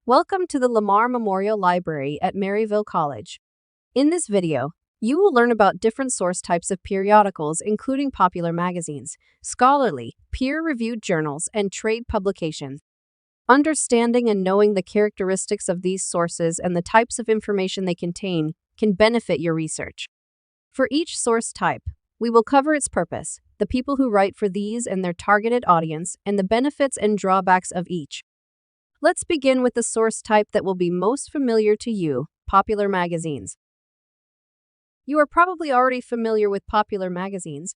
Welcome to the Lamar Memorial Library at Maryville College. In this video, you will learn about different source types of periodicals, including popular magazines, scholarly, peer-reviewed journals, and trade publications. Understanding and knowing the characteristics of these sources and the types of information they contain can benefit your research. For each source type, we will cover its purpose, the people who write for these and their targeted audience, and the benefits and drawbacks of each. Let's begin with the source type that will be most familiar to you, popular magazines. You are probably already familiar with popular magazines.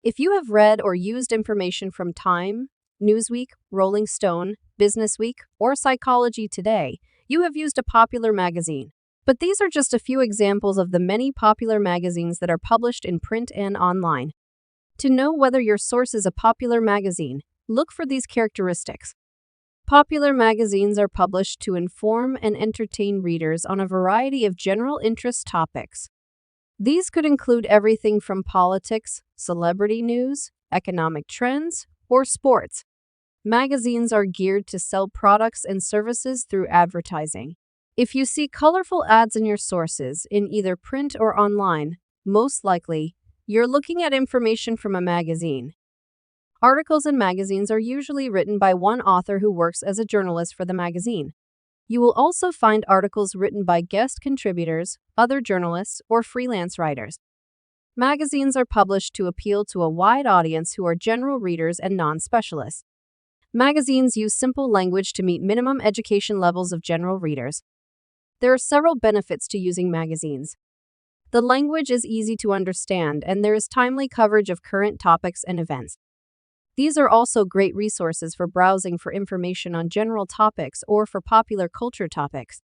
If you have read or used information from Time, Newsweek, Rolling Stone, Businessweek, or Psychology Today, you have used a popular magazine. But these are just a few examples of the many popular magazines that are published in print and online. To know whether your source is a popular magazine, look for these characteristics. Popular magazines are published to inform and entertain readers on a variety of general interest topics. These could include everything from politics, celebrity news, economic trends, or sports. Magazines are geared to sell products and services through advertising. If you see colorful ads in your sources, in either print or online, most likely, you're looking at information from a magazine. Articles in magazines are usually written by one author who works as a journalist for the magazine. You will also find articles written by guest contributors, other journalists, or freelance writers. Magazines are published to appeal to a wide audience who are general readers and non-specialists. Magazines use simple language to meet minimum education levels of general readers. There are several benefits to using magazines. The language is easy to understand, and there is timely coverage of current topics and events. These are also great resources for browsing for information on general topics or for popular culture topics.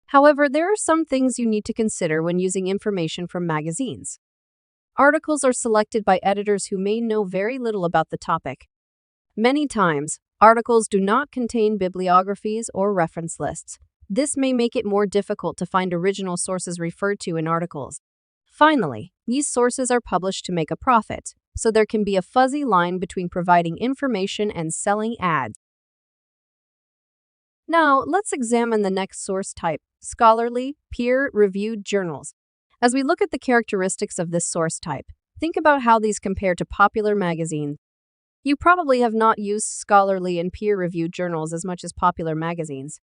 However, there are some things you need to consider when using information from magazines. Articles are selected by editors who may know very little about the topic. Many times, articles do not contain bibliographies or reference lists. This may make it more difficult to find original sources referred to in articles. Finally, these sources are published to make a profit, so there can be a fuzzy line between providing information and selling ads. Now, let's examine the next source type, scholarly, peer-reviewed journals. As we look at the characteristics of this source type, think about how these compare to popular magazines. You probably have not used scholarly and peer-reviewed journals as much as popular magazines.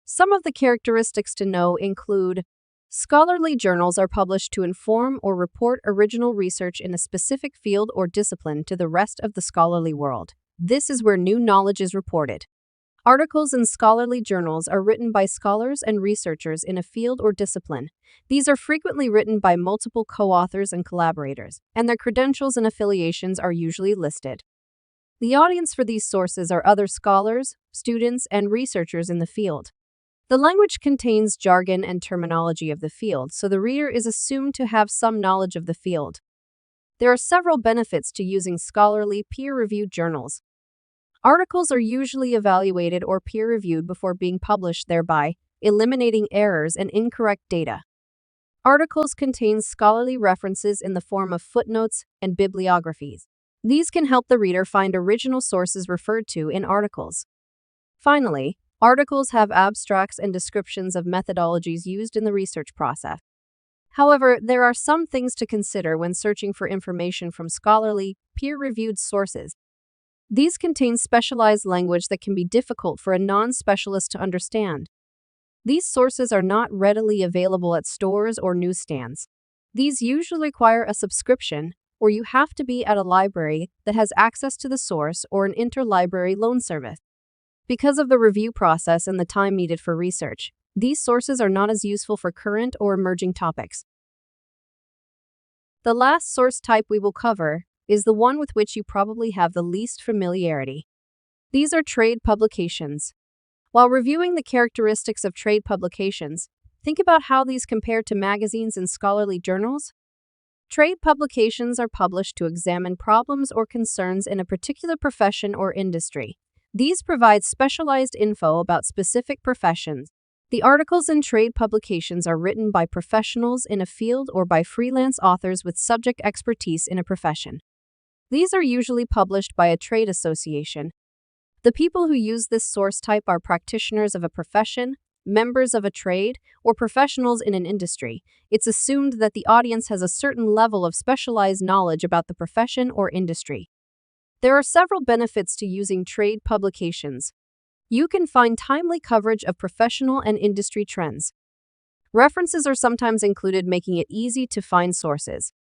Some of the characteristics to know include: scholarly journals are published to inform or report original research in a specific field or discipline to the rest of the scholarly world. This is where new knowledge is reported. Articles in scholarly journals are written by scholars and researchers in a field or discipline. These are frequently written by multiple co-authors and collaborators, and their credentials and affiliations are usually listed. The audience for these sources are other scholars, students, and researchers in the field. The language contains jargon and terminology of the field, so the reader is assumed to have some knowledge of the field. There are several benefits to using scholarly, peer-reviewed journals. Articles are usually evaluated or peer-reviewed before being published, thereby eliminating errors and incorrect data. Articles contain scholarly references in the form of footnotes and bibliographies. These can help the reader find original sources referred to in articles. Finally, articles have abstracts and descriptions of methodologies used in the research process. However, there are some things to consider when searching for information from scholarly, peer-reviewed sources. These contain specialized language that can be difficult for a non-specialist to understand. These sources are not readily available at stores or newsstands. These usually require a subscription, or you have to be at a library that has access to the source or an interlibrary loan service. Because of the review process and the time needed for research, these sources are not as useful for current or emerging topics. The last source type we will cover is the one with which you probably have the least familiarity. These are trade publications. While reviewing the characteristics of trade publications, think about how these compare to magazines and scholarly journals. Trade publications are published to examine problems or concerns in a particular profession or industry. These provide specialized info about specific professions. The articles in trade publications are written by professionals in a field or by freelance authors with subject expertise in a profession. These are usually published by a trade association. The people who use this source type are practitioners of a profession, members of a trade, or professionals in an industry. It's assumed that the audience has a certain level of specialized knowledge about the profession or industry. There are several benefits to using trade publications. You can find timely coverage of professional and industry trends. References are sometimes included, making it easy to find sources.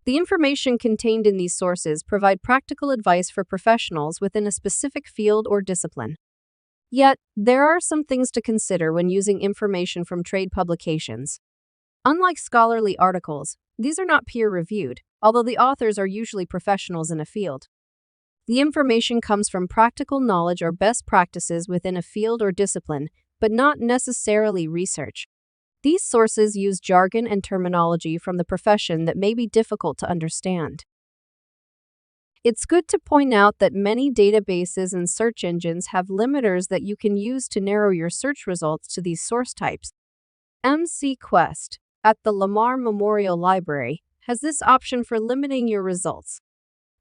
The information contained in these sources provide practical advice for professionals within a specific field or discipline. Yet, there are some things to consider when using information from trade publications. Unlike scholarly articles, these are not peer-reviewed, although the authors are usually professionals in a field. The information comes from practical knowledge or best practices within a field or discipline, but not necessarily research. These sources use jargon and terminology from the profession that may be difficult to understand. It's good to point out that many databases and search engines have limiters that you can use to narrow your search results to these source types. MCQuest, at the Lamar Memorial Library, has this option for limiting your results.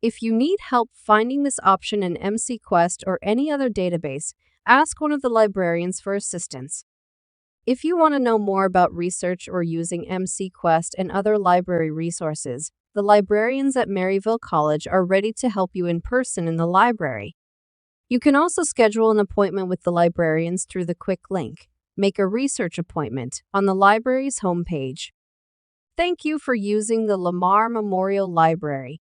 If you need help finding this option in MCQuest or any other database, ask one of the librarians for assistance. If you want to know more about research or using MCQuest and other library resources, the librarians at Maryville College are ready to help you in person in the library. You can also schedule an appointment with the librarians through the quick link, "Make a research appointment," on the library's homepage. Thank you for using the Lamar Memorial Library.